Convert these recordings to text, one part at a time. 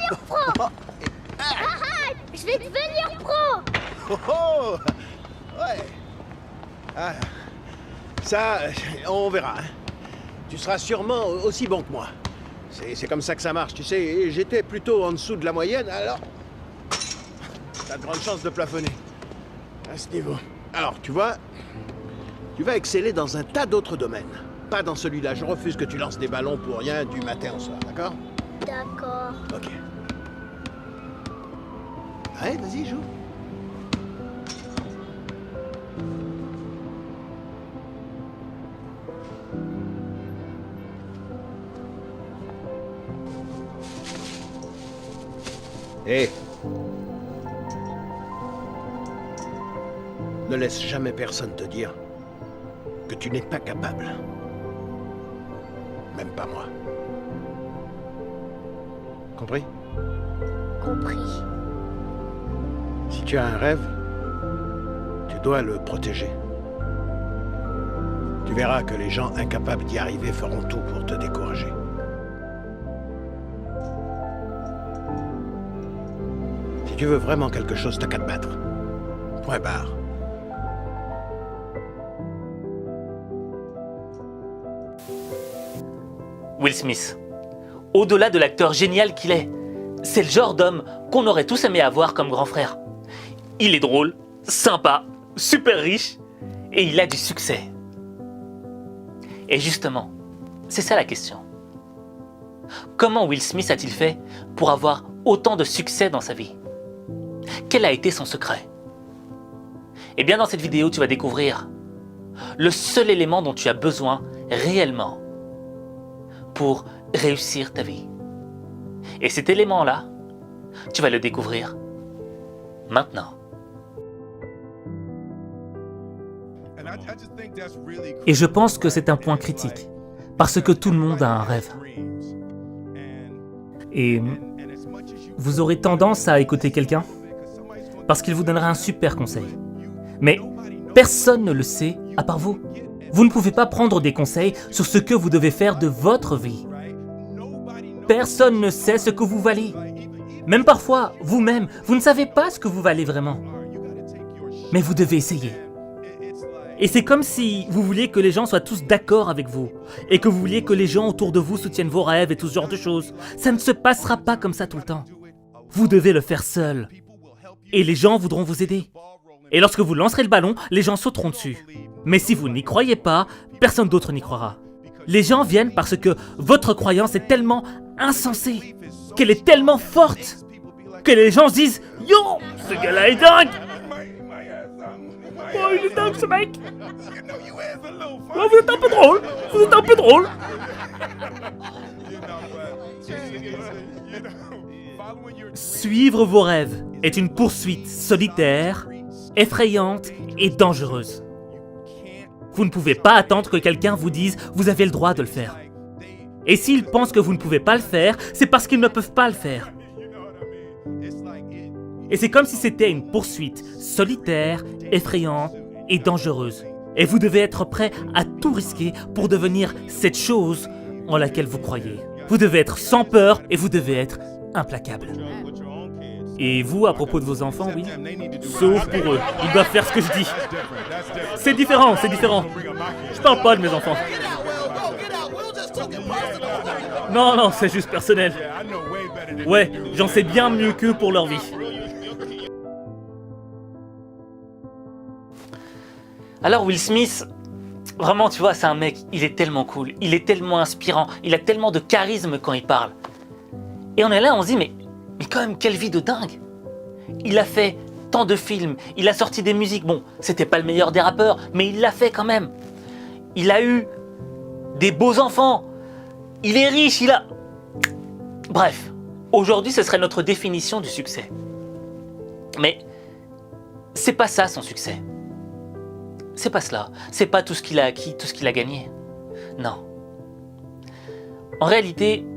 devenir pro. Arrête, je vais devenir pro. Oh oh. Ouais. Ah. Ça, on verra. Hein. Tu seras sûrement aussi bon que moi. C'est comme ça que ça marche, tu sais. J'étais plutôt en dessous de la moyenne, alors... T'as de grandes chances de plafonner. À ce niveau. Alors, tu vois, tu vas exceller dans un tas d'autres domaines. Pas dans celui-là. Je refuse que tu lances des ballons pour rien du matin au soir, d'accord? D'accord. Ok. Ouais, vas-y, joue. Hé. Ne laisse jamais personne te dire que tu n'es pas capable. Même pas moi. Compris? Compris. Si tu as un rêve, tu dois le protéger. Tu verras que les gens incapables d'y arriver feront tout pour te décourager. Si tu veux vraiment quelque chose, t'as qu'à te battre. Point barre. Will Smith, au-delà de l'acteur génial qu'il est, c'est le genre d'homme qu'on aurait tous aimé avoir comme grand frère. Il est drôle, sympa, super riche et il a du succès. Et justement, c'est ça la question. Comment Will Smith a-t-il fait pour avoir autant de succès dans sa vie? Quel a été son secret? Eh bien, dans cette vidéo, tu vas découvrir le seul élément dont tu as besoin réellement pour réussir ta vie. Et cet élément-là, tu vas le découvrir maintenant. Et je pense que c'est un point critique, parce que tout le monde a un rêve. Et vous aurez tendance à écouter quelqu'un, parce qu'il vous donnera un super conseil. Mais personne ne le sait à part vous. Vous ne pouvez pas prendre des conseils sur ce que vous devez faire de votre vie. Personne ne sait ce que vous valez. Même parfois, vous-même, vous ne savez pas ce que vous valez vraiment. Mais vous devez essayer. Et c'est comme si vous vouliez que les gens soient tous d'accord avec vous, et que vous vouliez que les gens autour de vous soutiennent vos rêves et tout ce genre de choses. Ça ne se passera pas comme ça tout le temps. Vous devez le faire seul. Et les gens voudront vous aider. Et lorsque vous lancerez le ballon, les gens sauteront dessus. Mais si vous n'y croyez pas, personne d'autre n'y croira. Les gens viennent parce que votre croyance est tellement insensée, qu'elle est tellement forte, que les gens se disent « Yo, ce gars-là est dingue !» Oh, il est dingue ce mec! Oh, vous êtes un peu drôle! Vous êtes un peu drôle! Suivre vos rêves est une poursuite solitaire, effrayante et dangereuse. Vous ne pouvez pas attendre que quelqu'un vous dise « Vous avez le droit de le faire ». Et s'ils pensent que vous ne pouvez pas le faire, c'est parce qu'ils ne peuvent pas le faire. Et c'est comme si c'était une poursuite solitaire, effrayante et dangereuse. Et vous devez être prêt à tout risquer pour devenir cette chose en laquelle vous croyez. Vous devez être sans peur et vous devez être implacable. Et vous, à propos de vos enfants, oui? Sauf pour eux, ils doivent faire ce que je dis. C'est différent, c'est différent. Je parle pas de mes enfants. Non, non, c'est juste personnel. Ouais, j'en sais bien mieux qu'eux pour leur vie. Alors Will Smith, vraiment tu vois, c'est un mec, il est tellement cool, il est tellement inspirant, il a tellement de charisme quand il parle. Et on est là, on se dit mais quand même quelle vie de dingue. Il a fait tant de films, il a sorti des musiques, bon, c'était pas le meilleur des rappeurs, mais il l'a fait quand même. Il a eu des beaux enfants, il est riche, il a... Bref, aujourd'hui ce serait notre définition du succès. Mais c'est pas ça son succès. C'est pas cela, c'est pas tout ce qu'il a acquis, tout ce qu'il a gagné. Non. En réalité,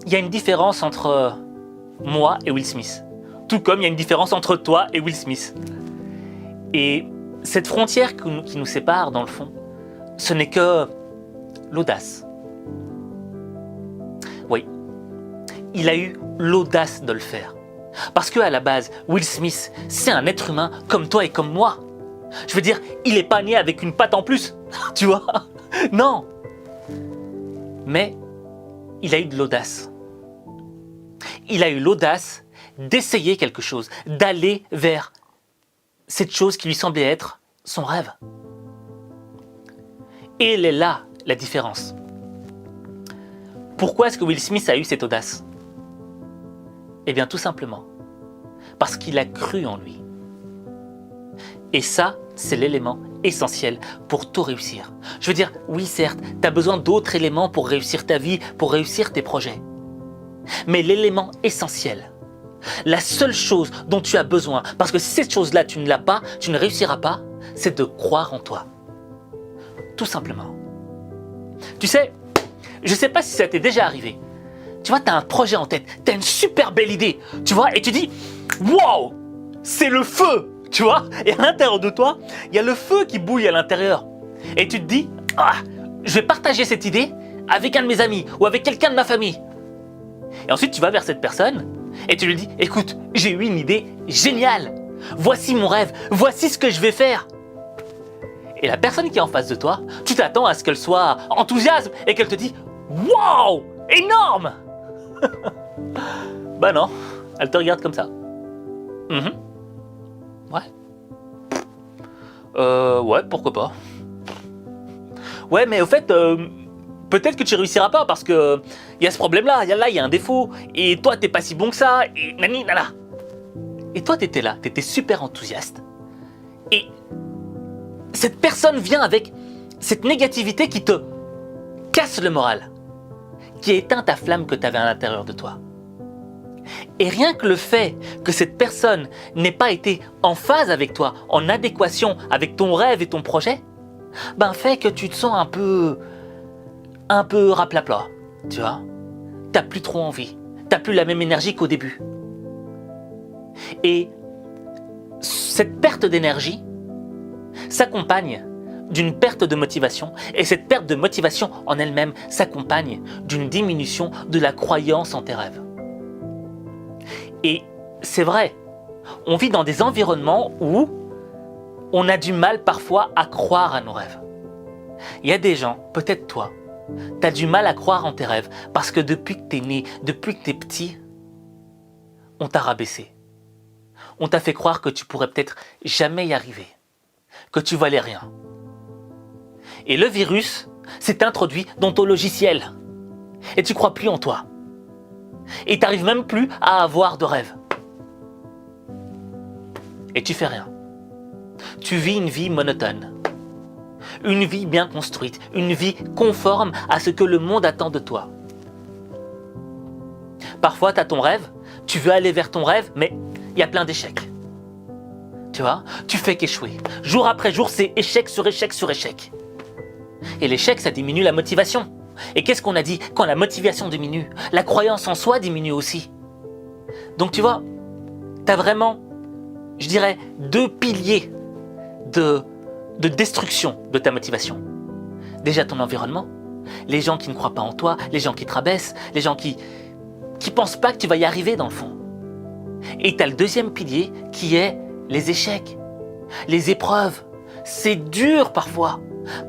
il y a une différence entre moi et Will Smith. Tout comme il y a une différence entre toi et Will Smith. Et cette frontière qui nous sépare, dans le fond, ce n'est que l'audace. Oui, il a eu l'audace de le faire. Parce qu'à la base, Will Smith, c'est un être humain comme toi et comme moi. Je veux dire, il n'est pas né avec une patte en plus, tu vois? Non. Mais il a eu de l'audace. Il a eu l'audace d'essayer quelque chose, d'aller vers cette chose qui lui semblait être son rêve. Et elle est là, la différence. Pourquoi est-ce que Will Smith a eu cette audace? Eh bien, tout simplement, parce qu'il a cru en lui. Et ça, c'est l'élément essentiel pour tout réussir. Je veux dire, oui, certes, tu as besoin d'autres éléments pour réussir ta vie, pour réussir tes projets. Mais l'élément essentiel, la seule chose dont tu as besoin, parce que si cette chose-là, tu ne l'as pas, tu ne réussiras pas, c'est de croire en toi. Tout simplement. Tu sais, je ne sais pas si ça t'est déjà arrivé. Tu vois, tu as un projet en tête, tu as une super belle idée, tu vois, et tu dis « Wow, c'est le feu !» Tu vois, et à l'intérieur de toi, il y a le feu qui bouille à l'intérieur. Et tu te dis « Ah, je vais partager cette idée avec un de mes amis ou avec quelqu'un de ma famille. » Et ensuite, tu vas vers cette personne et tu lui dis « Écoute, j'ai eu une idée géniale. Voici mon rêve, voici ce que je vais faire. » Et la personne qui est en face de toi, tu t'attends à ce qu'elle soit enthousiaste et qu'elle te dise « Wow, énorme !» Bah non, elle te regarde comme ça. Ouais, pourquoi pas. Ouais, mais au fait, peut-être que tu réussiras pas parce que il y a ce problème-là, il y a un défaut, et toi, t'es pas si bon que ça, et nani, nana. Et toi, t'étais là, t'étais super enthousiaste, et cette personne vient avec cette négativité qui te casse le moral, qui éteint ta flamme que t'avais à l'intérieur de toi. Et rien que le fait que cette personne n'ait pas été en phase avec toi, en adéquation avec ton rêve et ton projet, ben fait que tu te sens un peu raplapla, tu vois. T'as plus trop envie, t'as plus la même énergie qu'au début. Et cette perte d'énergie s'accompagne d'une perte de motivation, et cette perte de motivation en elle-même s'accompagne d'une diminution de la croyance en tes rêves. Et c'est vrai, on vit dans des environnements où on a du mal parfois à croire à nos rêves. Il y a des gens, peut-être toi, tu as du mal à croire en tes rêves parce que depuis que tu es né, depuis que tu es petit, on t'a rabaissé. On t'a fait croire que tu pourrais peut-être jamais y arriver, que tu valais rien. Et le virus s'est introduit dans ton logiciel et tu crois plus en toi. Et tu n'arrives même plus à avoir de rêve. Et tu fais rien. Tu vis une vie monotone. Une vie bien construite. Une vie conforme à ce que le monde attend de toi. Parfois, tu as ton rêve, tu veux aller vers ton rêve, mais il y a plein d'échecs. Tu vois, tu fais qu'échouer. Jour après jour, c'est échec sur échec sur échec. Et l'échec, ça diminue la motivation. Et qu'est-ce qu'on a dit? Quand la motivation diminue, la croyance en soi diminue aussi. Donc tu vois, tu as vraiment, je dirais, deux piliers de destruction de ta motivation. Déjà ton environnement, les gens qui ne croient pas en toi, les gens qui te rabaissent, les gens qui pensent pas que tu vas y arriver dans le fond. Et tu as le deuxième pilier qui est les échecs, les épreuves. C'est dur parfois.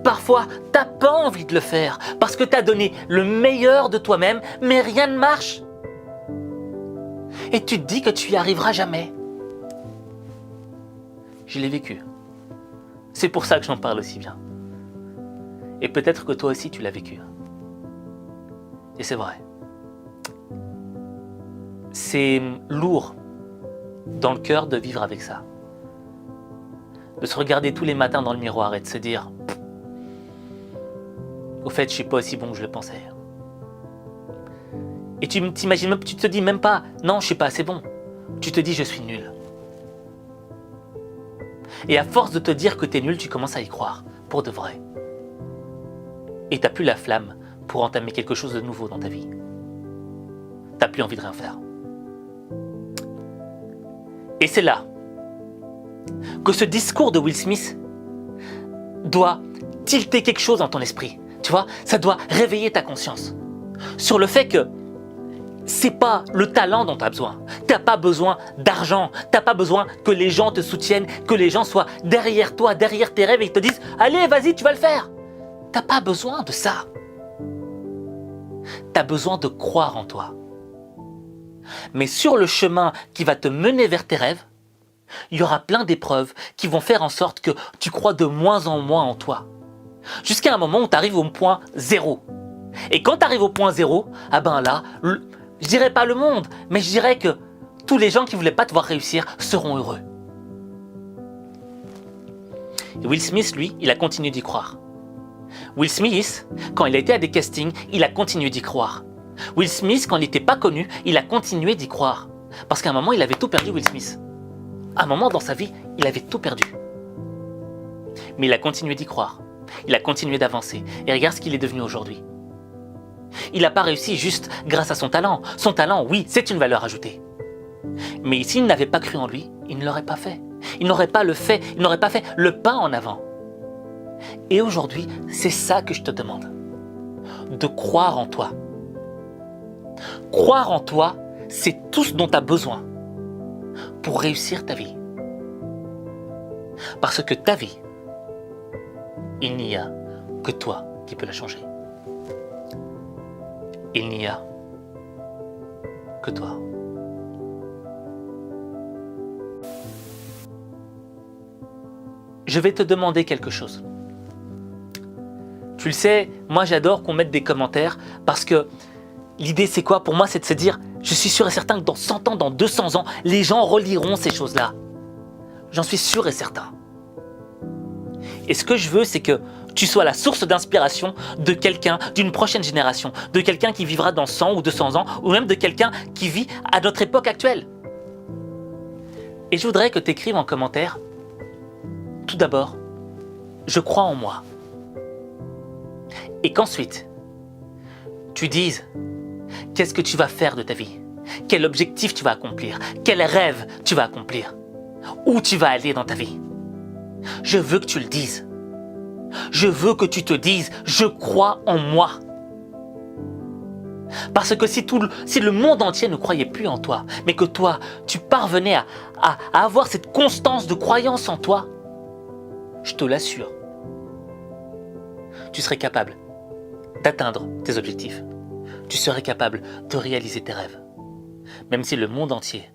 Parfois, t'as pas envie de le faire parce que t'as donné le meilleur de toi-même, mais rien ne marche. Et tu te dis que tu y arriveras jamais. Je l'ai vécu. C'est pour ça que j'en parle aussi bien. Et peut-être que toi aussi tu l'as vécu. Et c'est vrai. C'est lourd dans le cœur de vivre avec ça. De se regarder tous les matins dans le miroir et de se dire au fait, je suis pas aussi bon que je le pensais. Et tu t'imagines même, tu te dis même pas, non, je suis pas assez bon. Tu te dis, je suis nul. Et à force de te dire que tu es nul, tu commences à y croire, pour de vrai. Et t'as plus la flamme pour entamer quelque chose de nouveau dans ta vie. T'as plus envie de rien faire. Et c'est là que ce discours de Will Smith doit tilter quelque chose dans ton esprit. Tu vois, ça doit réveiller ta conscience sur le fait que c'est pas le talent dont tu as besoin. Tu n'as pas besoin d'argent. Tu n'as pas besoin que les gens te soutiennent, que les gens soient derrière toi, derrière tes rêves et te disent « Allez, vas-y, tu vas le faire !» Tu n'as pas besoin de ça. Tu as besoin de croire en toi. Mais sur le chemin qui va te mener vers tes rêves, il y aura plein d'épreuves qui vont faire en sorte que tu crois de moins en moins en toi. Jusqu'à un moment où tu arrives au point zéro. Et quand tu arrives au point zéro, ah ben là, je dirais pas le monde, mais je dirais que tous les gens qui voulaient pas te voir réussir seront heureux. Et Will Smith, lui, il a continué d'y croire. Will Smith, quand il a été à des castings, il a continué d'y croire. Will Smith, quand il n'était pas connu, il a continué d'y croire. Parce qu'à un moment, il avait tout perdu, Will Smith. À un moment dans sa vie, il avait tout perdu. Mais il a continué d'y croire. Il a continué d'avancer. Et regarde ce qu'il est devenu aujourd'hui. Il n'a pas réussi juste grâce à son talent. Son talent, oui, c'est une valeur ajoutée. Mais s'il n'avait pas cru en lui, il ne l'aurait pas fait. Il n'aurait pas fait le pas en avant. Et aujourd'hui, c'est ça que je te demande. De croire en toi. Croire en toi, c'est tout ce dont tu as besoin pour réussir ta vie. Parce que ta vie, il n'y a que toi qui peux la changer. Il n'y a que toi. Je vais te demander quelque chose. Tu le sais, moi j'adore qu'on mette des commentaires parce que l'idée c'est quoi? Pour moi c'est de se dire, je suis sûr et certain que dans 100 ans, dans 200 ans, les gens reliront ces choses-là. J'en suis sûr et certain. Et ce que je veux, c'est que tu sois la source d'inspiration de quelqu'un, d'une prochaine génération, de quelqu'un qui vivra dans 100 ou 200 ans, ou même de quelqu'un qui vit à notre époque actuelle. Et je voudrais que tu écrives en commentaire, tout d'abord, je crois en moi. Et qu'ensuite, tu dises, qu'est-ce que tu vas faire de ta vie? Quel objectif tu vas accomplir? Quel rêve tu vas accomplir? Où tu vas aller dans ta vie? Je veux que tu le dises. Je veux que tu te dises, je crois en moi. Parce que si le monde entier ne croyait plus en toi, mais que toi, tu parvenais à avoir cette constance de croyance en toi, je te l'assure, tu serais capable d'atteindre tes objectifs. Tu serais capable de réaliser tes rêves, même si le monde entier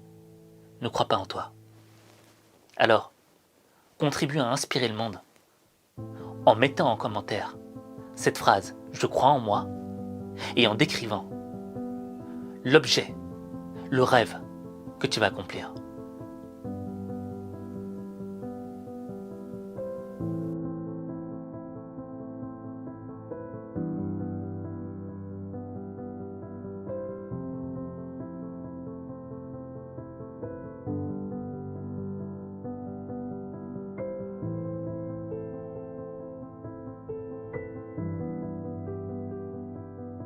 ne croit pas en toi. Alors, contribue à inspirer le monde en mettant en commentaire cette phrase « Je crois en moi » et en décrivant l'objet, le rêve que tu vas accomplir.